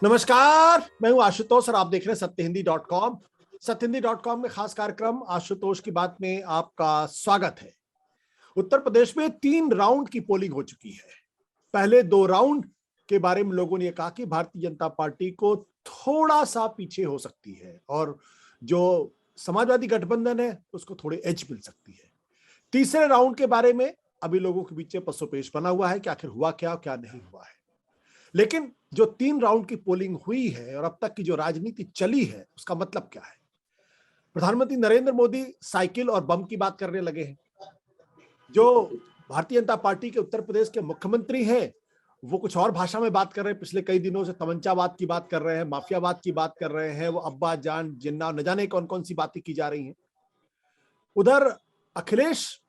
नमस्कार, मैं हूं आशुतोष और आप देख रहे हैं सत्यहिंदी.com। सत्यहिंदी.com में खास कार्यक्रम आशुतोष की बात में आपका स्वागत है। उत्तर प्रदेश में 3 राउंड की पोलिंग हो चुकी है। पहले 2 राउंड के बारे में लोगों ने यह कहा कि भारतीय जनता पार्टी को थोड़ा सा पीछे हो सकती है और जो समाजवादी गठबंधन है उसको थोड़ी एज मिल सकती है। तीसरे राउंड के बारे में अभी लोगों के बीच पसोपेश बना हुआ है कि आखिर हुआ क्या नहीं हुआ है। लेकिन जो 3 राउंड की पोलिंग हुई है और अब तक की जो राजनीति चली है उसका मतलब क्या है? प्रधानमंत्री नरेंद्र मोदी साइकिल और बम की बात करने लगे हैं। जो भारतीय जनता पार्टी के उत्तर प्रदेश के मुख्यमंत्री हैं वो कुछ और भाषा में बात कर रहे हैं। पिछले कई दिनों से तमंचावाद की बात कर रहे हैं, माफियावाद की बात कर रहे हैं, वो अब्बा जान जिन्ना न जाने कौन कौन सी बातें की जा रही हैं। उधर अखिलेश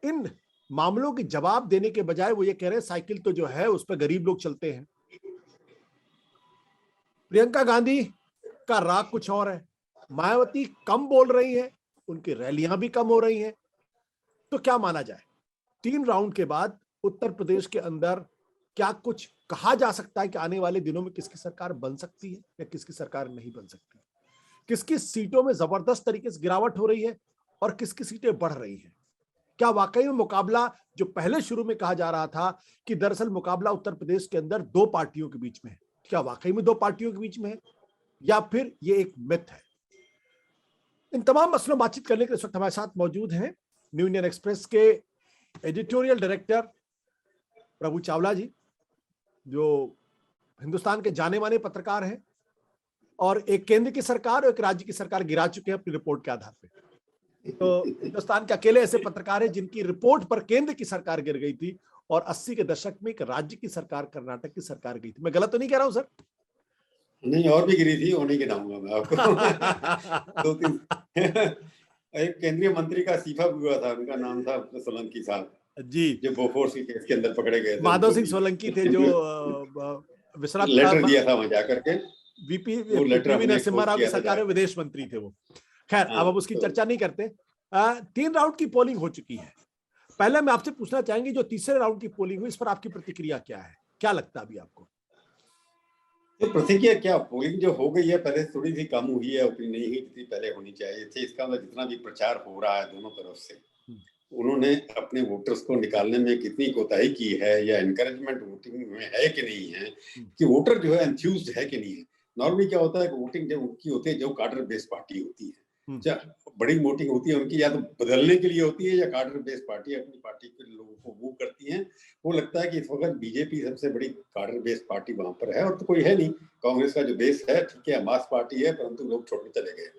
इन मामलों की जवाब देने के बजाय वो ये कह रहे हैं साइकिल तो जो है उस पर गरीब लोग चलते हैं। प्रियंका गांधी का राग कुछ और है। मायावती कम बोल रही है, उनकी रैलियां भी कम हो रही हैं। तो क्या माना जाए? 3 राउंड के बाद उत्तर प्रदेश के अंदर क्या कुछ कहा जा सकता है कि आने वाले दिनों में किसकी सरकार बन सकती है या किसकी सरकार नहीं बन सकती? किसकी सीटों में जबरदस्त तरीके से गिरावट हो रही है और किसकी सीटें बढ़ रही हैं? क्या वाकई में मुकाबला जो पहले शुरू में कहा जा रहा था कि दरअसल मुकाबला उत्तर प्रदेश के अंदर 2 पार्टियों के बीच में है, क्या वाकई में 2 पार्टियों के बीच में है या फिर ये एक मिथ है? इन तमाम मसलों बातचीत करने के लिए इस वक्त हमारे साथ मौजूद हैं न्यू इंडियन एक्सप्रेस के एडिटोरियल डायरेक्टर प्रभु चावला जी, जो हिंदुस्तान के जाने माने पत्रकार हैं और एक केंद्र की सरकार और एक राज्य की सरकार गिरा चुके हैं अपनी रिपोर्ट के आधार पे। तो हिंदुस्तान के अकेले ऐसे पत्रकार हैं जिनकी रिपोर्ट पर केंद्र की सरकार गिर गई थी और 80 के दशक में एक राज्य की सरकार, कर्नाटक की सरकार गई थी। मैं गलत तो नहीं कह रहा हूं सर? नहीं, और भी गिरी थी, वो नहीं गिनाऊंगा मैं आपको। 2-3 एक केंद्रीय मंत्री का इस्तीफा भी हुआ था, उनका नाम था सोलंकी साहब जी, जो बोफोर्स के केस के अंदर पकड़े गए थे। माधव सिंह सोलंकी थे जो लेटर दिया था वहां जाकर के, वो लेटर पीवी हमने नरसिम्हा खोज राव की किया था सरकार में विदेश मंत्री थे वो। खैर, अब हम उसकी तो चर्चा नहीं करते। 3 राउंड की पोलिंग हो चुकी है। पहले मैं आपसे पूछना चाहेंगे जो तीसरे राउंड की पोलिंग हुई इस पर आपकी प्रतिक्रिया क्या है? क्या लगता है अभी आपको? तो प्रतिक्रिया क्या, पोलिंग जो हो गई है पहले थोड़ी सी कम हुई है, उतनी नहीं हुई जितनी पहले होनी चाहिए थी। इसका मतलब जितना भी प्रचार हो रहा है दोनों तरफ से, उन्होंने अपने वोटर्स को निकालने में कितनी कोताही की है या एनकरेजमेंट वोटिंग में है कि नहीं है, कि वोटर जो है एंथ्यूज्ड है कि नहीं है। नॉर्मली क्या होता है कि वोटिंग जब उनकी होती है जो कार्डर बेस्ड पार्टी होती है, बड़ी वोटिंग होती है उनकी, या तो बदलने के लिए होती है या कार्डर बेस्ड पार्टी अपनी पार्टी के लोगों को मूव करती है। वो लगता है कि इस वक्त बीजेपी सबसे बड़ी कार्डर बेस्ड पार्टी वहां पर है और तो कोई है नहीं। कांग्रेस का जो बेस है ठीक है, मास पार्टी है, परंतु लोग छोड़ने चले गए।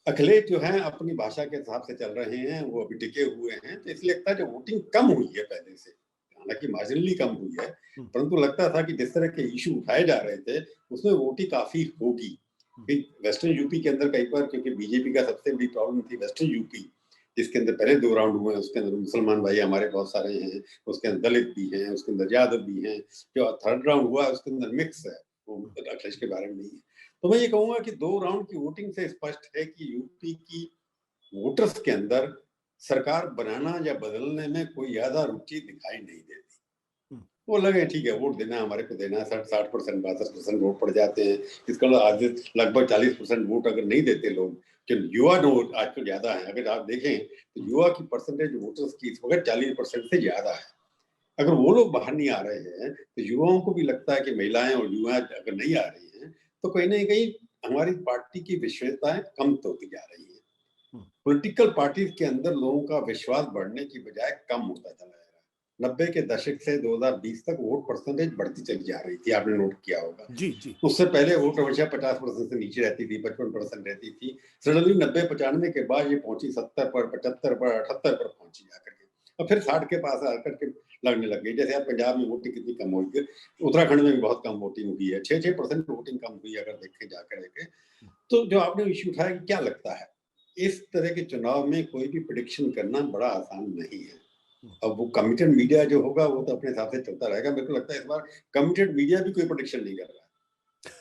अखिलेश जो है अपनी भाषा के हिसाब से चल रहे हैं, वो अभी टिके हुए हैं, तो इसलिए लगता है जो वोटिंग कम हुई है पहले से, हालांकि मार्जिनली कम हुई है, परंतु लगता था कि जिस तरह के इशू उठाए जा रहे थे उसमें वोटिंग काफी होगी। वेस्टर्न यूपी के अंदर कई बार, क्योंकि बीजेपी का सबसे बड़ी प्रॉब्लम थी वेस्टर्न यूपी, जिसके अंदर पहले 2 राउंड हुए, उसके अंदर मुसलमान भाई हमारे बहुत सारे हैं, उसके अंदर दलित भी हैं, उसके अंदर यादव भी हैं। जो थर्ड राउंड हुआ उसके अंदर मिक्स है, वो अखिलेश के बारे में नहीं है। तो मैं ये कहूंगा कि 2 राउंड की वोटिंग से स्पष्ट है कि यूपी की वोटर्स के अंदर सरकार बनाना या बदलने में कोई ज्यादा रुचि दिखाई नहीं देती। वो लगे ठीक है वोट देना, हमारे को देना, 60% 62% वोट पड़ जाते हैं। इसका आज लगभग 40% वोट अगर नहीं देते लोग, कि युवा वोट आजकल ज्यादा है। अगर आप देखें तो युवा की परसेंटेज वोटर्स की इस वक्त 40% से ज्यादा है। अगर वो लोग बाहर नहीं आ रहे हैं तो युवाओं को भी लगता है कि महिलाएं और युवा अगर नहीं आ रही हैं तो कहीं ना कहीं हमारी पार्टी की विशेषताएं कम होती जा रही है। पॉलिटिकल पार्टीज के अंदर लोगों का विश्वास बढ़ने की बजाय कम होता चला जा रहा है। 90 के दशक से 2020 तक वोट परसेंटेज बढ़ती चली जा रही थी, आपने नोट किया होगा। जी जी। उससे पहले वोट हमेशा 50% से नीचे रहती थी, 55% रहती थी। सडनली 90-95 के बाद ये पहुंची 70 पर, 75 पर, 78 पर पहुंची जाकर के, और फिर 60 के पास आकर के लगने लग गई। जैसे आप पंजाब में वोटिंग कितनी कम हुई, उत्तराखंड में भी बहुत कम वोटिंग हुई है, 6% वोटिंग कम हुई अगर देखें जाकर के। तो जो आपने इश्यू उठाया कि क्या लगता है, इस तरह के चुनाव में कोई भी प्रेडिक्शन करना बड़ा आसान नहीं है। अब वो कमिटेड मीडिया जो होगा वो तो अपने हिसाब से चलता रहेगा। मेरे को लगता है इस बार कमिटेड मीडिया भी कोई प्रेडिक्शन नहीं कर रहा है।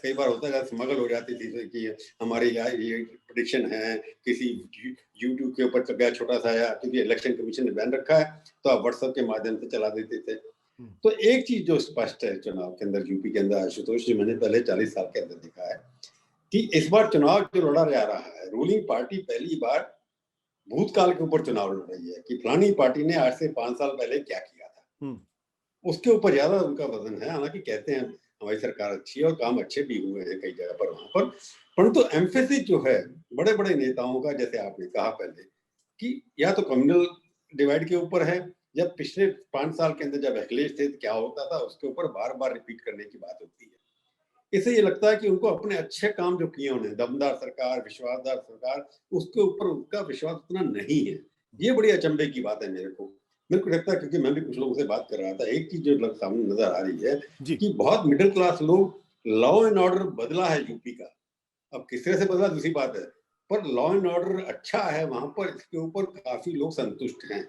कई बार होता है स्मगल हो जाती थी कि हमारे यहाँ ये प्रेडिक्शन है, किसी यूट्यूब के ऊपर चल गया छोटा सा, या क्योंकि इलेक्शन कमीशन ने बैन रखा है तो आप व्हाट्सएप के माध्यम से चला देते थे। तो एक चीज जो स्पष्ट है चुनाव के अंदर, यूपी के अंदर आशुतोष, जो मैंने पहले 40 साल के अंदर देखा है कि इस बार चुनाव जो लड़ा जा रहा है, रूलिंग पार्टी पहली बार भूतकाल के ऊपर चुनाव लड़ रही है कि फलानी पार्टी ने आज से 5 साल पहले क्या किया था, उसके ऊपर ज्यादा उनका वजन है। हालांकि कहते हैं हमारी सरकार अच्छी है और काम अच्छे भी हुए हैं कई जगह पर वहां पर, परंतु एम्फेसिस जो है बड़े बड़े नेताओं का, जैसे आपने कहा पहले कि या तो कम्युनल डिवाइड के ऊपर है, जब पिछले 5 साल के अंदर जब अखिलेश थे क्या होता था, उसके ऊपर बार बार रिपीट करने की बात होती है। इससे ये लगता है कि उनको अपने अच्छे काम जो किए उन्हें, दमदार सरकार, विश्वासदार सरकार, उसके ऊपर उनका विश्वास उतना नहीं है। ये बड़ी अचंभे की बात है मेरे को लगता है, क्योंकि मैं भी कुछ लोगों से बात कर रहा था, एक चीज जो सामने नजर आ रही है कि बहुत मिडिल क्लास लोग, लॉ एंड ऑर्डर बदला है यूपी का, अब किस तरह से बदला दूसरी बात है, पर लॉ एंड ऑर्डर अच्छा है वहां पर, इसके ऊपर काफी लोग संतुष्ट हैं।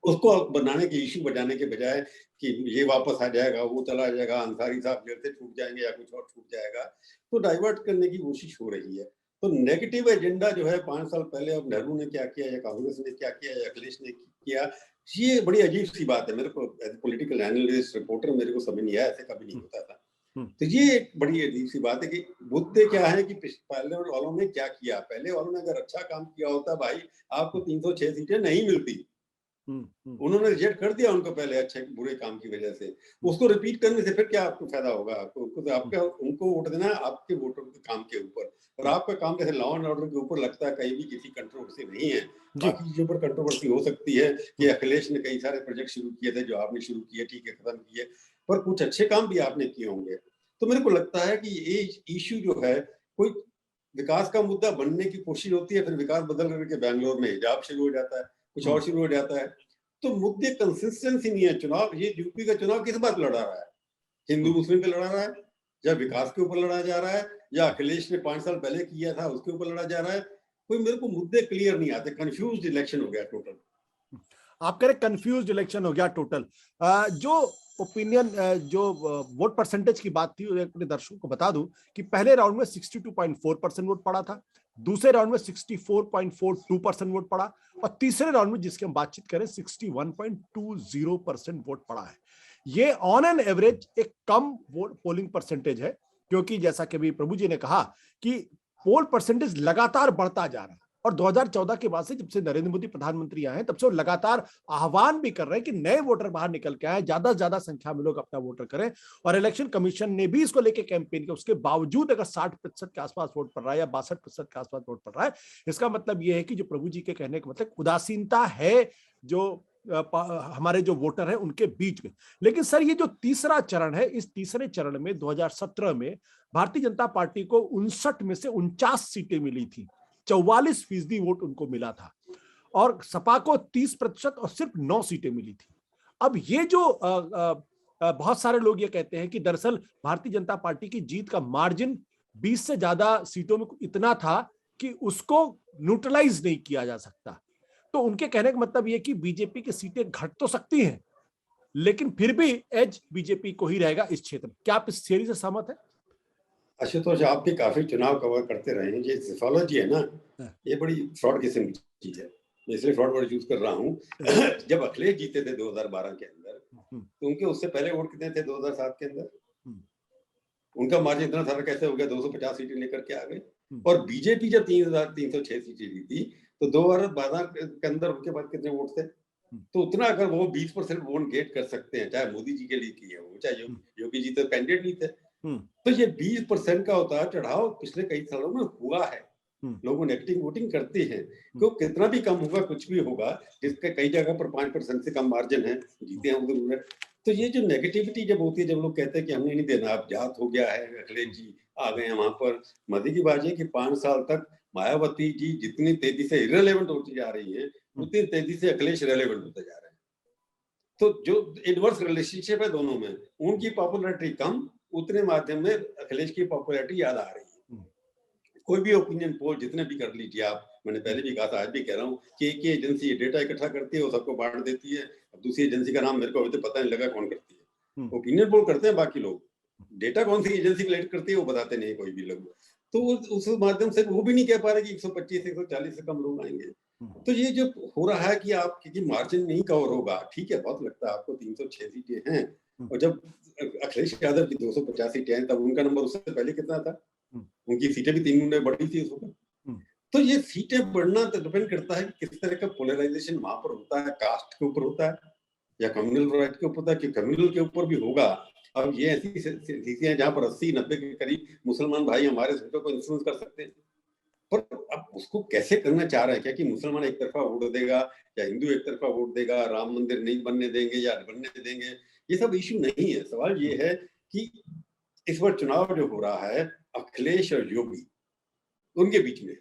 उसको बनाने के इश्यू बजाने के बजाय कि ये वापस आ जाएगा, वो चला जाएगा, अंसारी साहब जेल से छूट जाएंगे या कुछ और छूट जाएगा, तो डाइवर्ट करने की कोशिश हो रही है। तो नेगेटिव एजेंडा जो है 5 साल पहले, अब नेहरू ने क्या किया या कांग्रेस ने क्या किया या अखिलेश ने किया, ये बड़ी अजीब सी बात है। मेरे को पॉलिटिकल एनालिस्ट रिपोर्टर मेरे को समझ नहीं आया, ऐसे कभी नहीं होता था। तो ये एक बड़ी अजीब सी बात है कि मुद्दे क्या है कि पहले वालों ने क्या किया। पहले वालों ने अगर अच्छा काम किया होता भाई, आपको 306 सीटें नहीं मिलती। उन्होंने रिजेक्ट कर दिया उनको पहले अच्छे बुरे काम की वजह से, उसको रिपीट करने से फिर क्या आपको फायदा होगा? उनको वोट देना है आपके वोटों के काम के ऊपर, और आपका काम जैसे लॉ एंड ऑर्डर के ऊपर लगता है कहीं भी किसी कंट्रोवर्सी नहीं है। बाकी चीजों पर कंट्रोवर्सी हो सकती है कि अखिलेश ने कई सारे प्रोजेक्ट शुरू किए थे जो आपने शुरू किए, ठीक है, खत्म किए, पर कुछ अच्छे काम भी आपने किए होंगे। तो मेरे को लगता है कि ये इश्यू जो है, कोई विकास का मुद्दा बनने की कोशिश होती है, फिर विकास बदल करके बैंगलोर में हिजाब शुरू हो जाता है, कुछ और शुरू हो जाता है। तो मुद्दे कंसिस्टेंसी नहीं है। चुनाव, ये यूपी का चुनाव किस बात लड़ा रहा है? हिंदू मुस्लिम पे लड़ा रहा है, या विकास के ऊपर लड़ा जा रहा है, या अखिलेश ने 5 साल पहले किया था उसके ऊपर लड़ा जा रहा है? कोई मेरे को मुद्दे क्लियर नहीं आते। कंफ्यूज्ड इलेक्शन हो गया टोटल। आप कह रहे कंफ्यूज्ड इलेक्शन हो गया टोटल। जो ओपिनियन, जो वोट परसेंटेज की बात थी, अपने दर्शकों को बता दूं कि पहले राउंड में 62.4% वोट पड़ा था, दूसरे राउंड में 64.42% वोट पड़ा, और तीसरे राउंड में जिसकी हम बातचीत करें 61.20% वोट पड़ा है। ये ऑन एन एवरेज एक कम वोट पोलिंग परसेंटेज है, क्योंकि जैसा कि अभी प्रभु जी ने कहा कि पोल परसेंटेज लगातार बढ़ता जा रहा है, और 2014 के बाद से, जब से नरेंद्र मोदी प्रधानमंत्री आए हैं, तब से वो लगातार आह्वान भी कर रहे हैं कि नए वोटर बाहर निकल के आए, ज्यादा से ज्यादा संख्या में लोग अपना वोटर करें। और इलेक्शन कमीशन ने भी इसको लेकर कैंपेन किया। उसके बावजूद अगर 60% के आसपास वोट पड़ रहा है या 62% के आसपास वोट पड़ रहा है, इसका मतलब यह है कि जो प्रभु जी के कहने का मतलब उदासीनता है जो हमारे जो वोटर हैं उनके बीच में। लेकिन सर, ये जो तीसरा चरण है, इस तीसरे चरण में 2017 में भारतीय जनता पार्टी को 59 में से 49 सीटें मिली थी, 44% वोट उनको मिला था, और सपा को 30% और सिर्फ 9 सीटें मिली थी। अब ये जो बहुत सारे लोग ये कहते हैं कि दरअसल भारतीय जनता पार्टी की जीत का मार्जिन 20 से ज्यादा सीटों में इतना था कि उसको न्यूट्रलाइज नहीं किया जा सकता। तो उनके कहने का मतलब ये कि बीजेपी की सीटें घट तो सकती हैं, लेकिन फिर भी एज बीजेपी को ही रहेगा इस क्षेत्र में। क्या आप इस थियरी से सहमत है? आशुतोष, आप भी काफी चुनाव कवर करते रहे हैं। ये सिफोलॉजी है ना, ये बड़ी फ्रॉड किस्म की चीज है। मैं इसलिए फ्रॉड वर्ड यूज कर रहा हूँ। जब अखिलेश जीते थे 2012 के अंदर, तो उनके उससे पहले वोट कितने थे 2007 के अंदर? उनका मार्जिन इतना सारा कैसे हो गया? 250 सीटें लेकर के आ गए। और बीजेपी जब 3306 सीटें जीती, तो 2012 के अंदर उनके पास कितने वोट थे? तो उतना अगर वो 20% वोट गेट कर सकते हैं, चाहे मोदी जी के लिए किए हो, चाहे योगी जी तो कैंडिडेट नहीं थे, तो ये 20% का उतार चढ़ाव पिछले कई सालों में हुआ है। लोग नेगेटिव वोटिंग करते हैं, तो कितना भी कम होगा, कुछ भी होगा, जिसके कई जगह पर 5% से कम मार्जिन है, जीते हैं उधर। तो ये जो नेगेटिविटी जब होती है, जब लोग कहते हैं कि हमने नहीं देना, अब जात हो गया है, अखिलेश जी आ गए हैं वहां पर, मजे की बात है कि 5 साल तक मायावती जी जितनी तेजी से इररिलेवेंट होती जा रही है, उतनी तेजी से अखिलेश रेलेवेंट होते जा रहे हैं। तो जो इनवर्स रिलेशनशिप है दोनों में, उनकी पॉपुलैरिटी कम, उतने माध्यम में अखिलेश की पॉपुलैरिटी याद आ रही है। कोई भी ओपिनियन पोल जितने भी कर लीजिए आप, मैंने पहले भी कहा था, आज भी कह रहा हूँ कि एक एजेंसी डेटा इकट्ठा करती है, वो सबको बांट देती है। अब दूसरी एजेंसी का नाम मेरे को अभी तो पता नहीं लगा कौन करती है। ओपिनियन पोल करते हैं बाकी लोग, डेटा कौन सी एजेंसी कलेक्ट करती है वो बताते नहीं कोई भी लोग। तो उस माध्यम से वो भी नहीं कह पा रहे कि 125 140 से कम लोग आएंगे। तो ये जो हो रहा है कि आप क्योंकि मार्जिन नहीं कवर होगा, ठीक है, बहुत लगता है आपको 306 सीटें हैं, और जब अखिलेश यादव की 250 सीटें हैं, तब उनका नंबर उससे पहले कितना था? उनकी सीटें भी 3 गुना बढ़ी थी उस वक्त। तो ये सीटें बढ़ना तो डिपेंड करता है कि किस तरह का पोलराइजेशन वहां पर होता है, कास्ट के ऊपर होता है या कम्युनल राइट के ऊपर होता है, कि कम्युनल के ऊपर भी होगा। अब ये ऐसी स्थितियां हैं जहां पर 80-90 के करीब मुसलमान भाई हमारे सीटों को इन्फ्लुएंस कर सकते हैं, पर अब उसको कैसे करना चाह रहे हैं? क्या कि मुसलमान एक तरफा वोट देगा या हिंदू एक तरफा वोट देगा, राम मंदिर नहीं बनने देंगे या बनने देंगे, ये सब इश्यू नहीं है। सवाल ये है कि इस बार चुनाव जो हो रहा है अखिलेश और योगी उनके बीच में,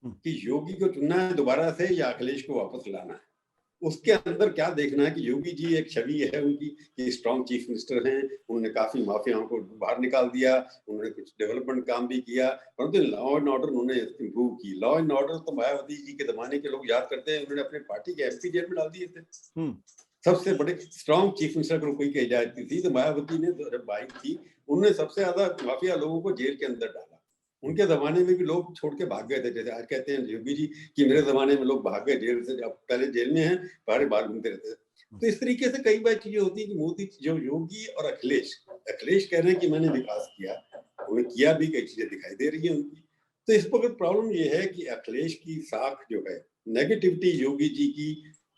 कि योगी को चुनना है दोबारा से या अखिलेश को वापस लाना है। उसके अंदर क्या देखना है कि योगी जी एक छवि है उनकी कि स्ट्रॉन्ग चीफ मिनिस्टर हैं, उन्होंने काफी माफियाओं को बाहर निकाल दिया, उन्होंने कुछ डेवलपमेंट काम भी किया, परंतु लॉ एंड ऑर्डर उन्होंने इम्प्रूव की। लॉ एंड ऑर्डर तो मायावती जी के जमाने के लोग याद करते हैं, उन्होंने अपने पार्टी के एमपी जेल में डाल दिए थे। सबसे बड़े स्ट्रॉन्ग चीफ मिनिस्टर को कोई कही जाती थी तो मायावती ने जब आई थी, उन्होंने सबसे ज्यादा माफिया लोगों को जेल के अंदर डाला। उनके जमाने में भी लोग छोड़ के भाग गए थे, जैसे आज कहते हैं योगी जी कि मेरे जमाने में लोग भाग गए जेल से, अब पहले जेल में हैं, बाहर बाहर घूमते रहते थे। तो इस तरीके से कई बार चीजें होती है कि मोदी जो योगी और अखिलेश कह रहे हैं कि मैंने विकास किया, उन्होंने किया भी, कई चीजें दिखाई दे रही है उनकी। तो इस पर प्रॉब्लम ये है कि अखिलेश की साख जो है नेगेटिविटी योगी जी की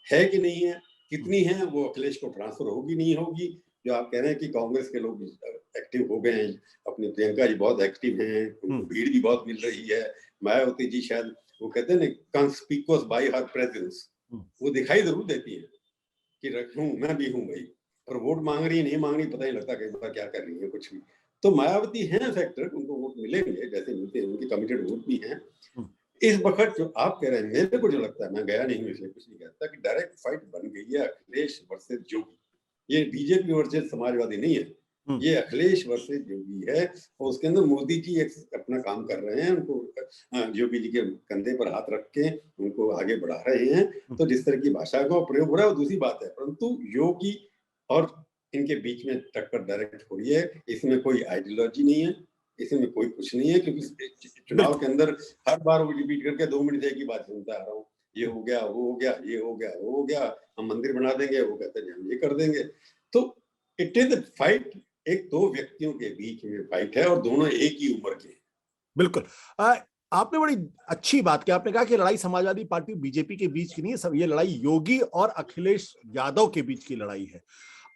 है कि नहीं है, कितनी है, वो अखिलेश को ट्रांसफर होगी नहीं होगी। जो आप कह रहे हैं कि कांग्रेस के लोग एक्टिव हो गए हैं, अपनी प्रियंका जी बहुत एक्टिव हैं, उनको भीड़ भी बहुत मिल रही है, मायावती जी शायद वो कहते हैं ना कंस्पिकुअस बाय हर प्रेजेंस, वो दिखाई जरूर देती है कि रखूं मैं भी हूं भाई, पर वोट मांग रही है नहीं मांग रही पता नहीं लगता, कई बार क्या कर रही है कुछ भी। तो मायावती है फैक्टर, उनको वोट मिलेंगे जैसे मिलते हैं, उनकी कमिटेड वोट भी है। इस वक्त जो आप कह रहे हैं, मेरे को जो लगता है, मैं गया नहीं हूं इसलिए कुछ नहीं कहता, कि डायरेक्ट फाइट बन गई है अखिलेश वर्सेस योगी। ये बीजेपी वर्सेस समाजवादी नहीं है, ये अखिलेश वर्सेस योगी है, और उसके अंदर मोदी जी एक अपना काम कर रहे हैं, उनको योगी जी के कंधे पर हाथ रख के उनको आगे बढ़ा रहे हैं। तो जिस तरह की भाषा का प्रयोग हो रहा है वो दूसरी बात है, परंतु योगी और इनके बीच में टक्कर डायरेक्ट हो रही है। इसमें कोई आइडियोलॉजी नहीं है, इसमें कोई कुछ नहीं है, क्योंकि चुनाव के अंदर हर बार वो रिपीट करके 2 मिनट एक ही बात सुनता आ रहा हूँ, ये हो गया वो हो गया, ये हो गया वो हो गया, हम मंदिर बना देंगे, वो कहते हैं हम ये कर देंगे। तो इट इज फाइट, एक दो व्यक्तियों के बीच में फाइट है और दोनों एक ही उम्र के हैं। बिल्कुल। आपने बड़ी अच्छी बात की, आपने कहा कि लड़ाई समाजवादी पार्टी बीजेपी के बीच की नहीं है, सब ये लड़ाई योगी और अखिलेश यादव के बीच की लड़ाई है।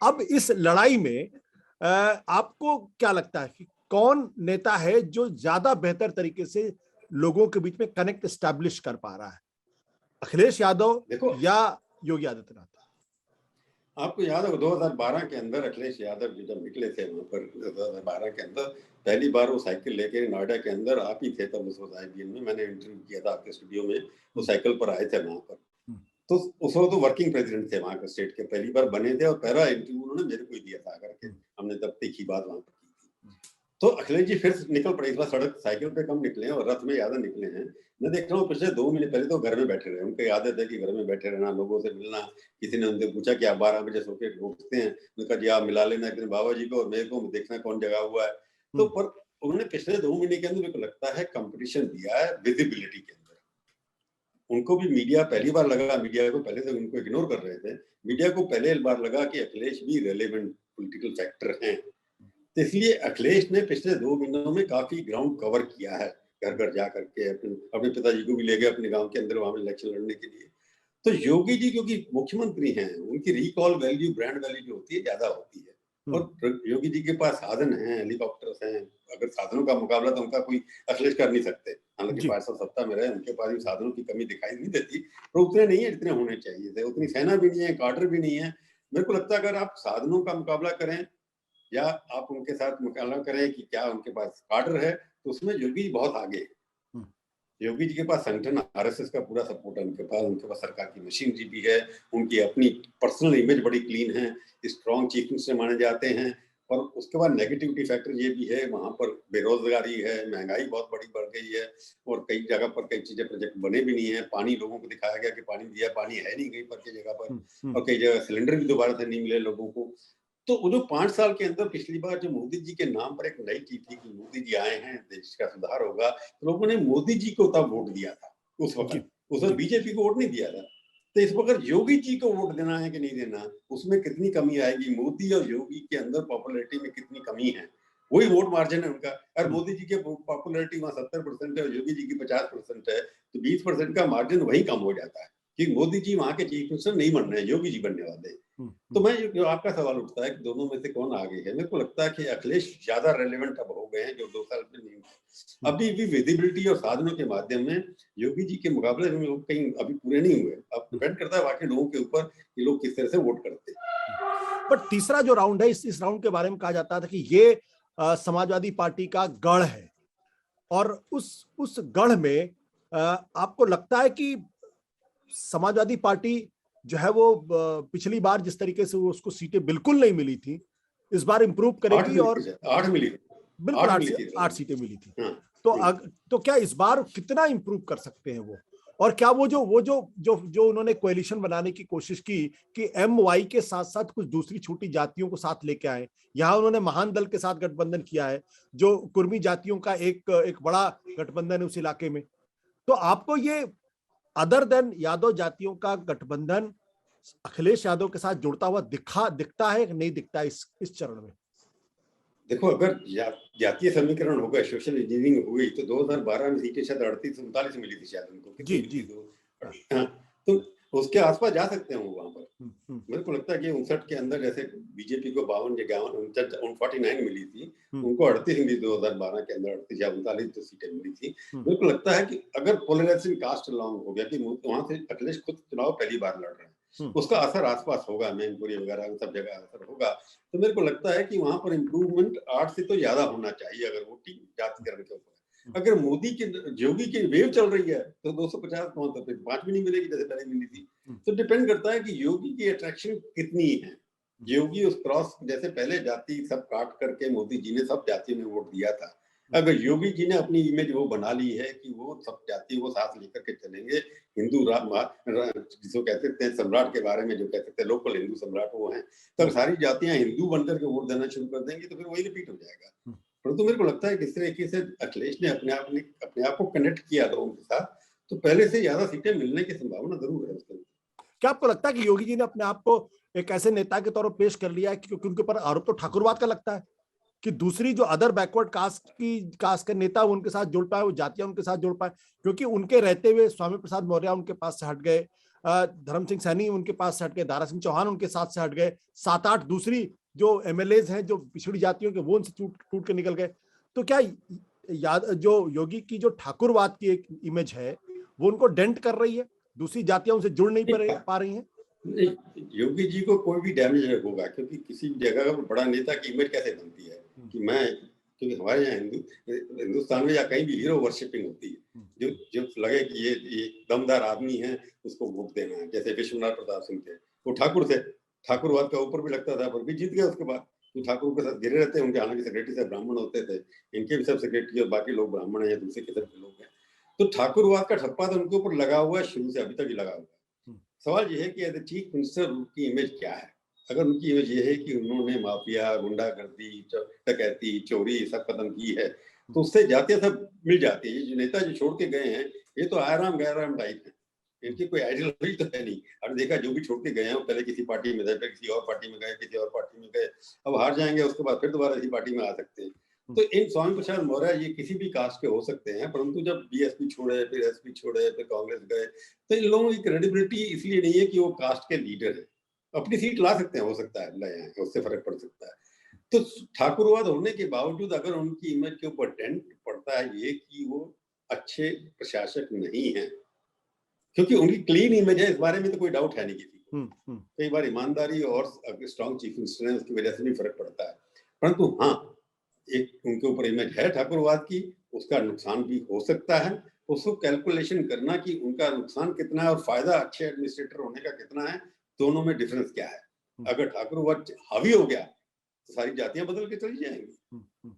अब इस लड़ाई में आपको क्या लगता है कि कौन नेता है जो ज्यादा बेहतर तरीके से लोगों के बीच में कनेक्ट एस्टैब्लिश कर पा रहा है, अखिलेश यादव या योगी आदित्यनाथ? आपको याद होगा 2012 के अंदर अखिलेश यादव जी जब निकले थे वहां पर, 2012 के अंदर पहली बार वो साइकिल लेके नोएडा के अंदर आप ही थे तब, उस वक्त IBN में मैंने इंटरव्यू किया था आपके स्टूडियो में, वो साइकिल पर आए थे वहां पर। तो उस वक्त तो वर्किंग प्रेसिडेंट थे वहां के स्टेट के, पहली बार बने थे, और पहला इंटरव्यू उन्होंने मेरे को ही दिया था करके, हमने तब तीखी बात वहां पर की थी। तो अखिलेश जी फिर निकल पड़े, इस बार सड़क साइकिल पे कम निकले हैं और रथ में ज्यादा निकले हैं। मैं देख रहा हूँ पिछले 2 महीने पहले तो घर में बैठे रहे, उनकी आदत है कि घर में बैठे रहना, लोगों से मिलना। किसी ने उनसे पूछा कि आप 12 बजे सो के उठते हैं, उन्होंने कहा जी आप मिला लेना एक दिन बाबा जी को और मेरे को, देखना कौन जगा हुआ है। तो पर उन्होंने पिछले 2 महीने के अंदर मेरे को लगता है कंपटीशन दिया है विजिबिलिटी के अंदर। उनको भी मीडिया पहली बार लगा, मीडिया को पहले तक उनको इग्नोर कर रहे थे, मीडिया को पहले बार लगा कि अखिलेश भी रेलेवेंट पॉलिटिकल फैक्टर हैं। तो इसलिए अखिलेश ने पिछले 2 महीनों में काफी ग्राउंड कवर किया है, घर घर जा करके अपने पिताजी को भी ले गए अपने गांव के अंदर वहां इलेक्शन लड़ने के लिए। तो योगी जी क्योंकि मुख्यमंत्री हैं, उनकी रिकॉल वैल्यू, ब्रांड वैल्यू जो होती है ज्यादा होती है, और योगी जी के पास साधन हैं, हेलीकॉप्टर्स हैं, अगर साधनों का मुकाबला तो उनका कोई अखिलेश कर नहीं सकते। हालांकि 5 साल सत्ता में रहे, उनके पास भी साधनों की कमी दिखाई नहीं देती, पर उतने नहीं है जितने होने चाहिए थे, उतनी सेना भी नहीं है, काडर भी नहीं है। मेरे को लगता है अगर आप साधनों का मुकाबला करें या आप उनके साथ मुकाबला करें कि क्या उनके पास काडर है, तो उसमें योगी बहुत आगे। योगी जी के पास संगठन RSS का पूरा सपोर्ट है, उनके पास सरकार की मशीनरी भी है, उनकी अपनी पर्सनल इमेज बड़ी क्लीन है, स्ट्रॉन्ग चीफ मिनिस्टर माने जाते हैं। और उसके बाद नेगेटिविटी फैक्टर ये भी है, वहां पर बेरोजगारी है, महंगाई बहुत बड़ी बढ़ गई है, और कई जगह पर कई चीजें प्रोजेक्ट बने भी नहीं है। पानी लोगों को दिखाया गया कि पानी दिया, पानी है नहीं कहीं पर की जगह पर, और कई जगह सिलेंडर भी दोबारा से नहीं मिले लोगों को। तो वो जो 5 साल के अंदर पिछली बार जो मोदी जी के नाम पर एक नई चीज थी कि मोदी जी आए हैं, देश का सुधार होगा, तो लोगों ने मोदी जी को तब वोट दिया था उस वक्त, उसने बीजेपी को वोट नहीं दिया था। तो इस वक्त योगी जी को वोट देना है कि नहीं देना, उसमें कितनी कमी आएगी, मोदी और योगी के अंदर पॉपुलैरिटी में कितनी कमी है, वही वोट मार्जिन है उनका। और मोदी जी के पॉपुलैरिटी वहां 70% है और योगी जी की 50% है, तो 20% का मार्जिन वही कम हो जाता है कि मोदी जी वहां के चीफ मिनिस्टर नहीं बन रहे हैं, योगी जी बनने वाले हैं। तो मैं जो आपका सवाल उठता है कि दोनों में से कौन आगे है, मेरे को लगता है कि अखिलेश ज्यादा रेलेवेंट अब हो गए हैं, जो 2 साल में नहीं हुए। अभी भी विजिबिलिटी और साधनों के माध्यम में योगी जी के मुकाबले में लोग कहीं अभी पूरे नहीं हुए। अब डिपेंड करता है बाकी लोगों के ऊपर कि लोग किस तरह से वोट करते हैं। बट तीसरा जो राउंड है, इस राउंड के बारे में कहा जाता था कि ये समाजवादी पार्टी का गढ़ है, और उस गढ़ में आपको लगता है कि समाजवादी पार्टी जो है वो पिछली बार जिस तरीके से उसको सीटें बिल्कुल नहीं मिली थी, इस बार इंप्रूव करेगी? और 8 मिली, बिल्कुल 8 सीटें मिली थी। तो क्या इस बार कितना इंप्रूव कर सकते हैं वो? और क्या वो जो उन्होंने कोएलिशन बनाने की कोशिश की कि MY के साथ साथ कुछ दूसरी छोटी जातियों को साथ लेके आए, यहाँ उन्होंने महान दल के साथ गठबंधन किया है, जो कुर्मी जातियों का एक बड़ा गठबंधन है उस इलाके में। तो आपको ये अदर देन यादव जातियों का गठबंधन अखिलेश यादव के साथ जुड़ता हुआ दिखता है कि नहीं दिखता इस चरण में? देखो, अगर जातीय समीकरण होगा, सोशल इंजीनियरिंग हो गई, तो 2012 में सीटें शायद 38-39 मिली थी शायद उनको। जी। तो उसके आसपास जा सकते हैं वो वहां पर। मेरे को लगता है कि 59 के अंदर जैसे बीजेपी को 52 49 मिली थी, उनको 38 मिली 2012 के अंदर, 38 या 39 तो सीटें मिली थी। मेरे को लगता है कि अगर पोलराइजेशन कास्ट लॉन्ग हो गया कि वहां से अखिलेश खुद चुनाव पहली बार लड़ रहे हैं, उसका असर आसपास होगा, मैनपुरी वगैरह सब जगह असर होगा। तो मेरे को लगता है कि वहां पर इम्प्रूवमेंट 8 से तो ज्यादा होना चाहिए अगर वोटिंग जातिकरण के ऊपर। अगर मोदी की योगी की वेव चल रही है तो 250 कौन तो 5 भी नहीं मिलेगी जैसे पहले मिली थी। तो डिपेंड करता है कि योगी की अट्रैक्शन कितनी है। योगी उस क्रॉस, जैसे पहले जाति सब काट करके मोदी जी ने सब जातियों में वोट दिया था, अगर योगी जी ने अपनी इमेज वो बना ली है कि वो सब जातियों को साथ लेकर के चलेंगे, हिंदू जिसको कहते थे सम्राट के बारे में जो कहते थे लोकल हिंदू सम्राट वो हैं, तो सारी जातियां हिंदू बनकर के वोट देना शुरू कर देंगी तो फिर वही रिपीट हो जाएगा। परंतु मेरे को लगता है कि इस तरीके से अखिलेश ने अपने आप को कनेक्ट किया लोगों के साथ, तो पहले से ज्यादा सीटें मिलने की संभावना जरूर है उसके। क्या आपको लगता है कि योगी जी ने अपने आप को एक ऐसे नेता के तौर पर पेश कर लिया है, क्योंकि उनके ऊपर आरोप तो ठाकुरवाद का लगता है कि दूसरी जो अदर बैकवर्ड कास्ट के नेता उनके साथ जुड़ पाए, वो जातियां उनके साथ जुड़ पाए, क्योंकि उनके रहते हुए स्वामी प्रसाद मौर्य उनके पास से हट गए, धर्म सिंह सैनी उनके पास से हट गए, दारा सिंह चौहान उनके साथ से हट गए, 7-8 दूसरी जो MLAs हैं जो पिछड़ी जातियों के, वो उनसे टूट के निकल गए। तो क्या जो योगी की जो ठाकुरवाद की एक इमेज है वो उनको डेंट कर रही है, दूसरी जातियां उनसे जुड़ नहीं पा रही हैं? योगी जी को कोई भी डैमेज होगा, क्योंकि किसी भी जगह पर बड़ा नेता की इमेज कैसे बनती है कि मैं, क्योंकि हमारे यहाँ हिंदुस्तान में या कहीं भी हीरो वर्शिपिंग होती है, जो लगे कि ये दमदार आदमी है उसको वोट देना है। जैसे विश्वनाथ प्रताप सिंह थे, वो ठाकुर थे, ठाकुरवाद का ऊपर भी लगता था, पर भी जीत गए उसके बाद। तो ठाकुर के साथ गिरे रहते हैं उनके, हालांकि सेक्रेटरी साहब ब्राह्मण होते थे, इनके भी सब सेक्रेटरी और बाकी लोग ब्राह्मण है या दूसरे किस्म के लोग हैं। तो ठाकुरवाद का ठप्पा तो उनके ऊपर लगा हुआ है, शुरू से अभी तक ही लगा हुआ है। सवाल ये है कि एज ए चीफ मिनिस्टर उनकी इमेज क्या है। अगर उनकी इमेज ये है कि उन्होंने माफिया, गुंडागर्दी, डकैती, चोरी सब खत्म की है, तो उससे जातियां सब मिल जाती है। ये जो नेता जो छोड़ के गए हैं, ये तो आराम गैराम टाइप है, इनकी कोई आइडियोलॉजी तो है नहीं। अब देखा जो भी छोड़ के गए हैं, पहले किसी पार्टी में गए, फिर किसी और पार्टी में गए, किसी और पार्टी में गए, अब हार जाएंगे उसके बाद फिर दोबारा इसी पार्टी में आ सकते हैं। तो इन स्वामी प्रसाद मौर्य ये किसी भी कास्ट के हो सकते हैं, परंतु जब BSP छोड़े, फिर SP छोड़े, फिर कांग्रेस गए, तो इन लोगों की क्रेडिबिलिटी इसलिए नहीं है कि वो कास्ट के लीडर है, अपनी सीट ला सकते हैं, हो सकता है लाए हैं, उससे फर्क पड़ सकता है। तो ठाकुरवाद होने के बावजूद अगर उनकी इमेज के ऊपर डेंट पड़ता है ये कि वो अच्छे प्रशासक नहीं है, क्योंकि उनकी क्लीन इमेज है, इस बारे में तो कोई डाउट है नहीं किसी को। कई बार ईमानदारी और स्ट्रॉन्ग चीफ मिनिस्टर है, उसकी वजह से भी फर्क पड़ता है। परंतु हाँ, एक उनके ऊपर इमेज है ठाकुरवाद की, उसका नुकसान भी हो सकता है। उसको कैलकुलेशन करना कि उनका नुकसान कितना है और फायदा अच्छे एडमिनिस्ट्रेटर होने का कितना है, दोनों में डिफरेंस क्या है। अगर ठाकुरवाद हावी हो गया तो सारी जातियां बदल के चली जाएंगी।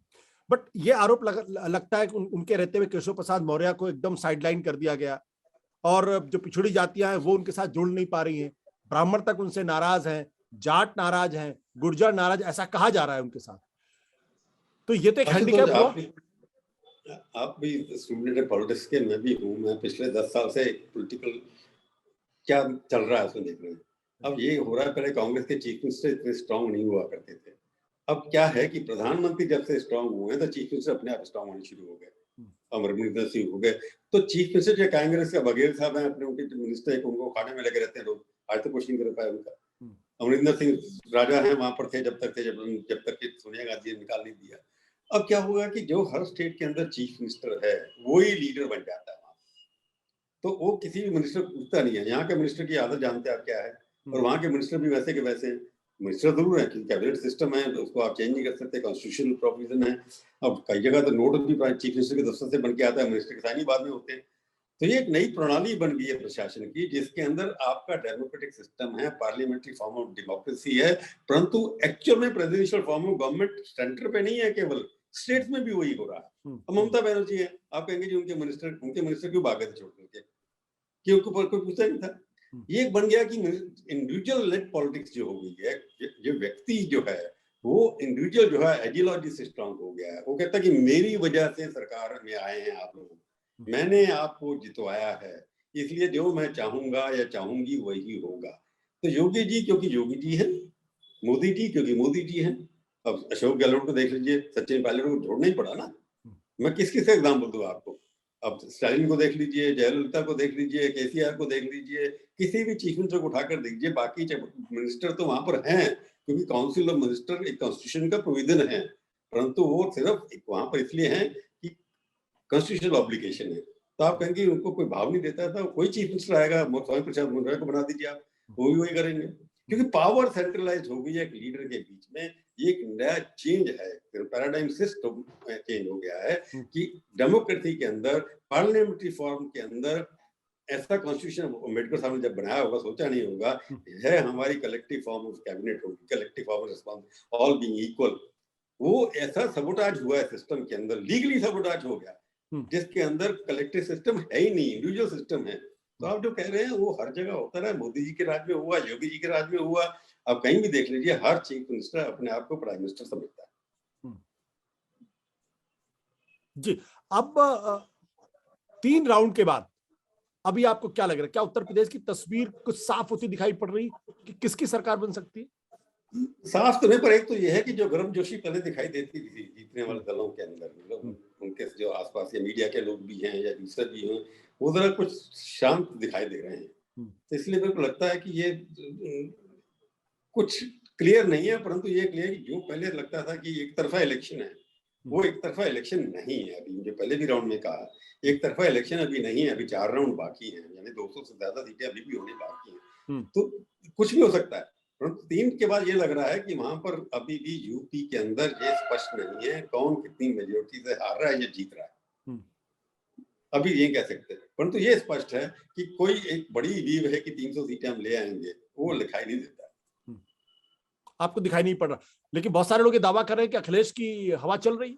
बट ये आरोप लगता है कि उनके रहते हुए केशव प्रसाद मौर्य को एकदम साइडलाइन कर दिया गया, और जो पिछड़ी जातियां हैं वो उनके साथ जुड़ नहीं पा रही हैं, ब्राह्मण तक उनसे नाराज हैं, जाट नाराज हैं, गुर्जर नाराज, ऐसा कहा जा रहा है उनके साथ। तो ये तो एक हैंडीकैप हुआ। आप भी स्टूडेंट पॉलिटिक्स के, मैं भी हूँ। मैं पिछले 10 साल से पॉलिटिकल क्या चल रहा है उसमें देख रहे हैं। अब ये हो रहा है, पहले कांग्रेस के चीफ मिनिस्टर इतने स्ट्रांग नहीं हुआ करते थे। अब क्या है कि प्रधानमंत्री जब से स्ट्रांग हुए हैं तो चीफ मिनिस्टर अपने आप स्ट्रांग होने शुरू हो गए। अमरिंदर सिंह हो गए, तो चीफ मिनिस्टर जो कांग्रेस का बघेल साहब हैं, अपने उनके मिनिस्टर है, उनको खाने में लगे रहते हैं लोग। आज तो कुछ नहीं कर पाए उनका। अमरिंदर सिंह राजा हैं, वहां पर थे जब तक कि सोनिया गांधी ने निकाल नहीं दिया। अब क्या हुआ कि जो हर स्टेट के अंदर चीफ मिनिस्टर है वो ही लीडर बन जाता है वहां, तो वो किसी भी मिनिस्टर पूछता नहीं है। यहाँ के मिनिस्टर की आदत जानते हैं आप क्या है, और वहां के मिनिस्टर भी वैसे के वैसे हैं। मिनिस्टर जरूर है क्योंकि कैबिनेट सिस्टम है, तो उसको आप चेंज नहीं कर सकते, कॉन्स्टिट्यूशनल प्रोविजन है। अब कई जगह तो नोट भी चीफ मिनिस्टर के दफ्तर से बन के आता है, मिनिस्टर के साइन ही बाद में होते हैं। तो ये एक नई प्रणाली बन गई है प्रशासन की, जिसके अंदर आपका डेमोक्रेटिक सिस्टम है, पार्लियामेंट्री फॉर्म ऑफ डेमोक्रेसी है, परंतु एक्चुअल में presidential form of government centre पे नहीं है, केवल स्टेट्स में भी वही हो रहा है। अब ममता बनर्जी है, आप कहेंगे जी उनके मिनिस्टर क्यों भागे थे छोड़ करके, कि उनके ऊपर कोई पूछता नहीं था। ये बन गया कि इंडिविजुअल लेड पॉलिटिक्स जो हो गई है, जो व्यक्ति जो है वो इंडिविजुअल जो है आइडियोलॉजी से स्ट्रांग हो गया है। वो कहता है कि मेरी वजह से सरकार में आए हैं आप लोग, मैंने आपको जितवाया है, इसलिए जो मैं चाहूंगा या चाहूंगी वही होगा। तो योगी जी क्योंकि योगी जी है, मोदी जी क्योंकि मोदी जी है। अब अशोक गहलोत को देख लीजिए, सचिन पायलट को छोड़ना ही पड़ा ना। मैं किस किस एग्जाम्पल दूं आपको। अब स्टालिन को देख लीजिए, जयललिता को देख लीजिए, केसीआर को देख लीजिए, किसी भी चीफ मिनिस्टर को उठाकर देखिए। बाकी मिनिस्टर तो वहां पर हैं क्योंकि काउंसिल ऑफ मिनिस्टर एक कॉन्स्टिट्यूशन का प्रोविजन है, परंतु वो सिर्फ वहां पर इसलिए है कि कॉन्स्टिट्यूशनल ऑब्लिगेशन है। तो आप कहेंगे उनको कोई भाव नहीं देता था, कोई चीफ मिनिस्टर आएगा, स्वामी प्रसाद मुखर्जी को बना दीजिए आप, वो भी वही करेंगे, क्योंकि पावर सेंट्रलाइज हो गई है एक लीडर के बीच में। ये एक नया चेंज है, पैराडाइम सिस्टम चेंज हो गया है कि डेमोक्रेसी के अंदर, पार्लियामेंट्री फॉर्म के अंदर ऐसा कॉन्स्टिट्यूशन अम्बेडकर साहब ने जब बनाया होगा, सोचा नहीं होगा है हमारी कलेक्टिव फॉर्म ऑफ कैबिनेट होगी, collective form of response, all being equal. वो ऐसा सबोटाज हुआ है सिस्टम के अंदर, लीगली सबोटाज हो गया, जिसके अंदर कलेक्टिव सिस्टम है ही नहीं, इंडिविजुअल सिस्टम है। तो आप जो कह रहे हैं वो हर जगह होता रहा, मोदी जी के राज में हुआ, योगी जी के राज में हुआ। अब कहीं भी देख लीजिए, हर चीफ मिनिस्टर अपने आप को प्राइम मिनिस्टर समझता है। जी, अब 3 राउंड के बाद अभी आपको क्या लग रहा है, क्या उत्तर प्रदेश की तस्वीर कुछ साफ होती दिखाई पड़ रही कि किसकी सरकार बन सकती है? साफ तो नहीं, पर एक तो यह है कि जो गर्मजोशी पहले दिखाई देती थी जीतने वाले दलों के अंदर, मतलब उनके जो आसपास या मीडिया के लोग भी हैं या दूसरे भी हैं, वो जरा कुछ शांत दिखाई दे रहे हैं। तो इसलिए मेरे को लगता है कि ये कुछ क्लियर नहीं है, परंतु ये क्लियर कि जो पहले लगता था कि एक तरफा इलेक्शन है, वो एक तरफा इलेक्शन नहीं है। अभी मुझे पहले भी राउंड में कहा, एक तरफा इलेक्शन अभी नहीं है, अभी 4 राउंड बाकी हैं, यानी 200 से ज्यादा सीटें अभी भी होनी बाकी हैं। तो कुछ भी हो सकता है, परंतु 3 के बाद ये लग रहा है कि वहां पर अभी भी यूपी के अंदर ये स्पष्ट नहीं है कौन कितनी मेजोरिटी से हार रहा है या जीत रहा है, अभी ये कह सकते हैं। परंतु ये स्पष्ट है कि कोई एक बड़ी वीव है कि 300 सीटें हम ले आएंगे, वो दिखाई नहीं देता। आपको दिखाई नहीं पड़ रहा, लेकिन बहुत सारे लोग ये दावा कर रहे हैं कि अखिलेश की हवा चल रही,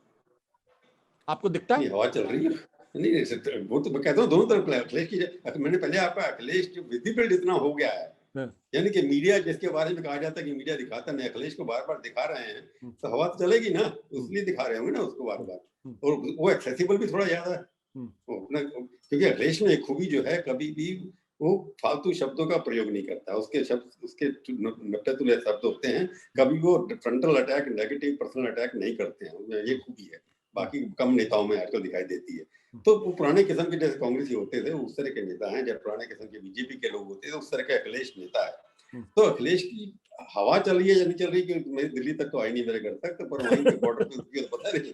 आपको दिखता है? हवा चल रही है, नहीं वो तो मैं कहता हूँ दोनों तरफ अखिलेश की। मैंने पहले आपका अखिलेश जो विजिबल इतना हो गया है, यानी कि मीडिया जिसके बारे में कहा जाता है कि मीडिया दिखाता नहीं, अखिलेश को बार बार दिखा रहे हैं, तो हवा तो चलेगी ना, इसलिए दिखा रहे होंगे ना उसको बार बार। और वो एक्सेसिबल भी थोड़ा ज्यादा है, क्योंकि अखिलेश में एक खूबी जो है, कभी भी वो फालतू शब्दों का प्रयोग नहीं करता, उसके शब्द उसके नपटे तुले शब्द होते हैं, कभी वो frontal attack, negative personal attack नहीं करते हैं, ये खूबी है, बाकी कम नेताओं में आजकल दिखाई देती है। तो वो पुराने किस्म के जैसे कांग्रेसी होते थे उस तरह के नेता हैं, जब पुराने किस्म के बीजेपी के लोग होते थे उस तरह के अखिलेश नेता है। तो अखिलेश की हवा चल रही है या नहीं चल रही, कि मेरी दिल्ली तक तो आई नहीं मेरे घर तक, तो पर वहीं के बॉर्डर पे तो पता नहीं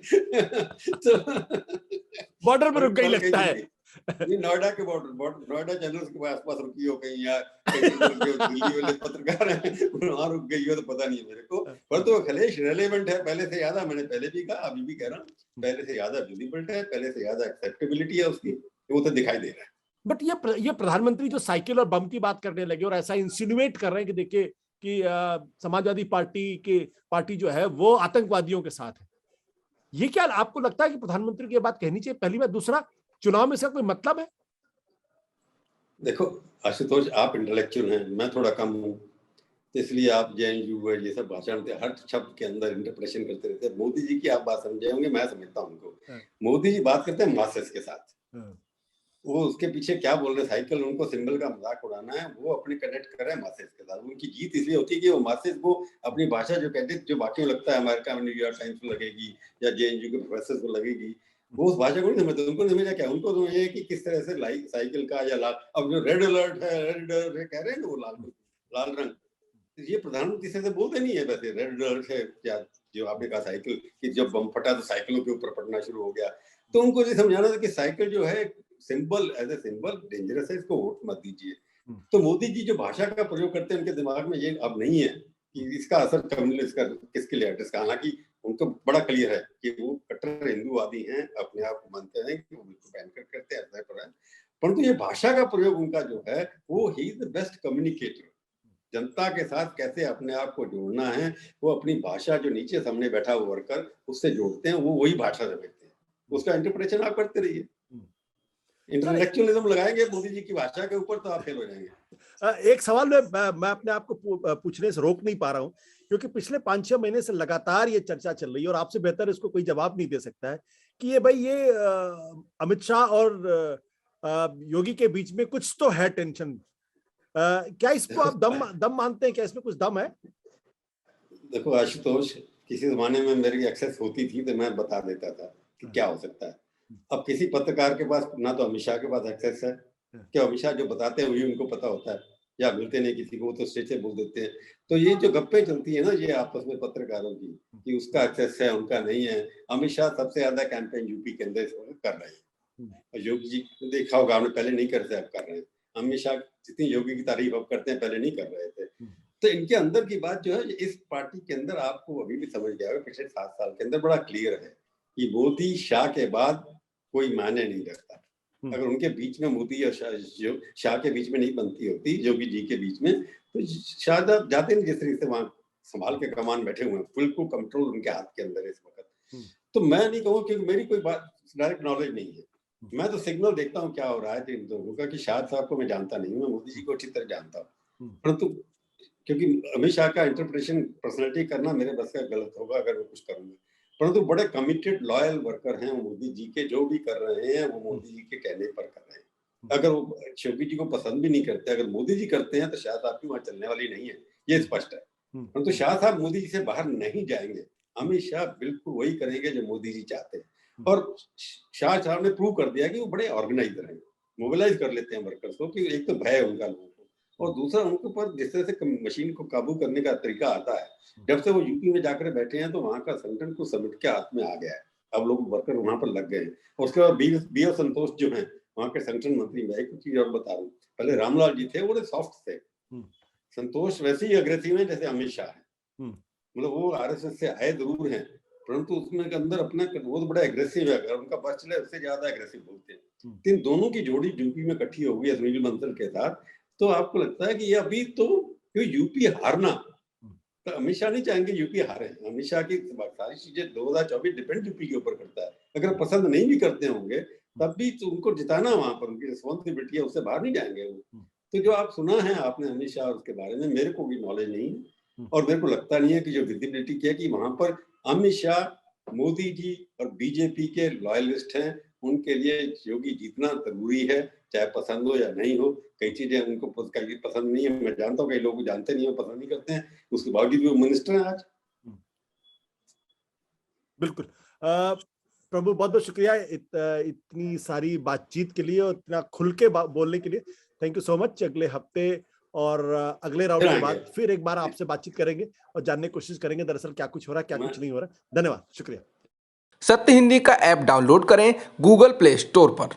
बॉर्डर पर रुक गई लगता है। नोएडा के बॉर्डर, नोएडा चैनल्स के आसपास रुकी हो कहीं, या दिल्ली वाले पत्रकार हैं वहां रुक गई हो, तो पता नहीं है मेरे को। पर तो अखिलेश रेलेवेंट है पहले से ज्यादा, मैंने पहले भी कहा, अभी भी कह रहा हूँ, पहले से ज्यादा विजिबल है, पहले से ज्यादा एक्सेप्टेबिलिटी है उसकी, वो तो दिखाई दे रहा है। बट ये प्रधानमंत्री जो साइकिल और बम की बात करने लगे और ऐसा इंसिनुएट कर रहे हैं कि देखिए कि समाजवादी पार्टी जो है वो आतंकवादियों के साथ है, ये क्या आपको लगता है कि प्रधानमंत्री की बात कहनी चाहिए? पहली बात। दूसरा, चुनाव में इसका कोई मतलब है? देखो आशुतोष, आप इंटेलेक्चुअल हैं, मैं थोड़ा कम हूँ, तो इसलिए आप जेएनयू ये सब भाषण थे, हर शब्द के अंदर इंटरप्रेशन करते रहते हैं। मोदी जी की आप बात समझे होंगे, मैं समझता हूँ उनको। मोदी जी बात करते हैं मासेस के साथ, वो उसके पीछे क्या बोल रहे हैं, साइकिल उनको सिंबल का मजाक उड़ाना है, वो अपने कनेक्ट कर रहे हैं मासेस के साथ। उनकी जीत इसलिए होती है कि वो मासेस को अपनी भाषा जो कहते हैं, जो बाकियों लगता है अमेरिका में न्यूयॉर्क टाइम्स को लगेगी या जेएनयू के प्रोफेसर को लगेगी, वो उस भाषा को नहीं समझते। उनको समझा क्या, उनको तो ये कि किस तरह से साइकिल का या लाल, अब जो रेड अलर्ट है, रेड अलर्ट कह रहे हैं ना, वो लाल रंग, ये प्रधानमंत्री से बोलते नहीं है वैसे। रेड अलर्ट है क्या, जो आपने कहा साइकिल कि जब बम फटा तो साइकिलों के ऊपर फटना शुरू हो गया, तो उनको ये समझाना था कि साइकिल जो है symbol, as a symbol dangerous है, इसको वोट मत दीजिए। तो मोदी जी जो भाषा का प्रयोग करते हैं, उनके दिमाग में ये अब नहीं है कि इसका असर कम्युनिस्ट का किसके लिए एड्रेस का। हालांकि उनको बड़ा क्लियर है कि वो कट्टर हिंदूवादी हैं, अपने आप को मानते हैं कि वो बिल्कुल बैंकर करते हैं, परंतु ये भाषा का प्रयोग उनका जो है, वो he is the best communicator. जनता के साथ कैसे अपने आप को जोड़ना है, वो अपनी भाषा, जो नीचे सामने बैठा हुआ वर्कर उससे जोड़ते हैं, वो वही भाषा समझते हैं, उसका इंटरप्रिटेशन आप करते रहिए। इंटेलेक्चुअलिज्म लगाएंगे मोदी जी की भाषा के ऊपर तो आप फेल हो जाएंगे। एक सवाल मैं अपने आप को पूछने से रोक नहीं पा रहा हूं, क्योंकि पिछले 5-6 महीने से लगातार ये चर्चा चल रही है और आपसे बेहतर इसको कोई जवाब नहीं दे सकता है कि ये भाई ये अमित शाह और योगी के बीच में कुछ तो है टेंशन। क्या इसको आप दम मानते हैं? क्या इसमें कुछ दम है? देखो आशुतोष, किसी जमाने में मेरी एक्सेस होती थी तो मैं बता देता था कि क्या हो सकता है। अब किसी पत्रकार के पास ना तो अमित शाह के पास एक्सेस है, क्या अमित शाह जो बताते हैं वही उनको पता होता है, या मिलते नहीं किसी को तो स्टेज से बोल देते हैं। तो ये जो गप्पे चलती है ना ये आपस में पत्रकारों की, कि उसका एक्सेस है उनका नहीं है। अमित शाह सबसे ज्यादा कैंपेन यूपी के अंदर कर रहे हैं। योगी जी देखा होगा आपने, पहले नहीं करते, अब कर रहे हैं। अमित शाह जितनी योगी की तारीफ अब करते हैं, पहले नहीं कर रहे थे। तो इनके अंदर की बात जो है, इस पार्टी के अंदर आपको अभी भी समझ गया होगा, पिछले 7 साल के अंदर बड़ा क्लियर है कि मोदी शाह के बाद कोई मायने नहीं रखता। अगर उनके बीच में मोदी और शाह के बीच में नहीं बनती होती, योगी जी के बीच में, तो शायद आप जाते नहीं जिस तरीके से वहां संभाल के कमान बैठे हुए हैं, बिल्कुल कंट्रोल उनके हाथ के अंदर है इस वक्त। तो मैं नहीं कहूँ, क्योंकि मेरी कोई बात डायरेक्ट नॉलेज नहीं है, मैं तो सिग्नल देखता हूँ क्या हो रहा है इन दोनों का। कि शाह साहब को मैं जानता नहीं हूँ, मैं मोदी जी को अच्छी तरह जानता हूँ, परंतु क्योंकि अमित शाह का इंटरप्रिटेशन पर्सनैलिटी करना मेरे बस का गलत होगा अगर वो कुछ करूंगा, परंतु बड़े कमिटेड लॉयल वर्कर हैं मोदी जी के। जो भी कर रहे हैं वो मोदी जी के कहने पर कर रहे हैं। अगर वो योगी जी को पसंद भी नहीं करते, अगर मोदी जी करते हैं तो शाह साहब की वहां चलने वाली नहीं है, ये स्पष्ट है। परंतु शाह साहब मोदी जी से बाहर नहीं जाएंगे। अमित शाह बिल्कुल वही करेंगे जो मोदी जी चाहते हैं। और शाह साहब ने प्रूव कर दिया कि वो बड़े ऑर्गेनाइजर हैं, मोबिलाइज कर लेते हैं वर्कर्स को, कि एक तो भय है उनका लोगों को, और दूसरा उनके ऊपर जिस तरह से मशीन को काबू करने का तरीका आता है। जब से वो यूपी में जाकर बैठे हैं तो वहां का संगठन को समेट के हाथ में आ गया है। अब लोग वर्कर वहां पर लग गए हैं। और उसके बाद बी.एल. संतोष जो है वहां के संगठन मंत्री, मैं एक चीज और बता रहा हूँ, पहले रामलाल जी थे, वो बड़े सॉफ्ट थे। संतोष वैसे ही अग्रेसिव है जैसे अमित शाह है। मतलब वो आरएसएस से आए जरूर हैं, परंतु उसमें के अंदर अपना वो तो बड़ा एग्रेसिव है। अगर उनका बस चले उससे ज्यादा एग्रेसिव बोलते हैं। इन दोनों की जोड़ी यूपी में इकट्ठी हो गई सुनील बंसल के साथ, तो आपको लगता है कि ये अभी तो यूपी हारना, तो अमित शाह नहीं चाहेंगे यूपी हारे। अमित शाह की सारी चीजें 2024 डिपेंड यूपी के ऊपर करता है। अगर पसंद नहीं भी करते होंगे तब भी तो उनको जिताना वहां पर उनकी रिस्पॉन्सिबिलिटी है, उससे बाहर नहीं जाएंगे वो। तो जो आप सुना है आपने अमित शाह उसके बारे में, मेरे को भी नॉलेज नहीं है और मेरे को लगता नहीं है कि जो विजिबिलिटी किया कि वहां पर अमित शाह, मोदी जी और बीजेपी के लॉयलिस्ट हैं, उनके लिए योगी जीतना जरूरी है, चाहे पसंद हो या नहीं हो। कई चीजें उनको पसंद नहीं है, मैं जानता हूँ, कई लोग जानते नहीं है, पसंद नहीं करते हैं, उसके बावजूद भी वो मिनिस्टर हैं आज। बिल्कुल। प्रभु बहुत बहुत शुक्रिया इतनी सारी बातचीत के लिए और इतना खुल के बोलने के लिए। Thank you so much. अगले हफ्ते और अगले राउंड के बाद फिर एक बार आपसे बातचीत करेंगे और जानने की कोशिश करेंगे दरअसल क्या कुछ हो रहा है, क्या कुछ नहीं हो रहा। धन्यवाद, शुक्रिया। सत्य हिंदी का ऐप डाउनलोड करें गूगल प्ले स्टोर पर।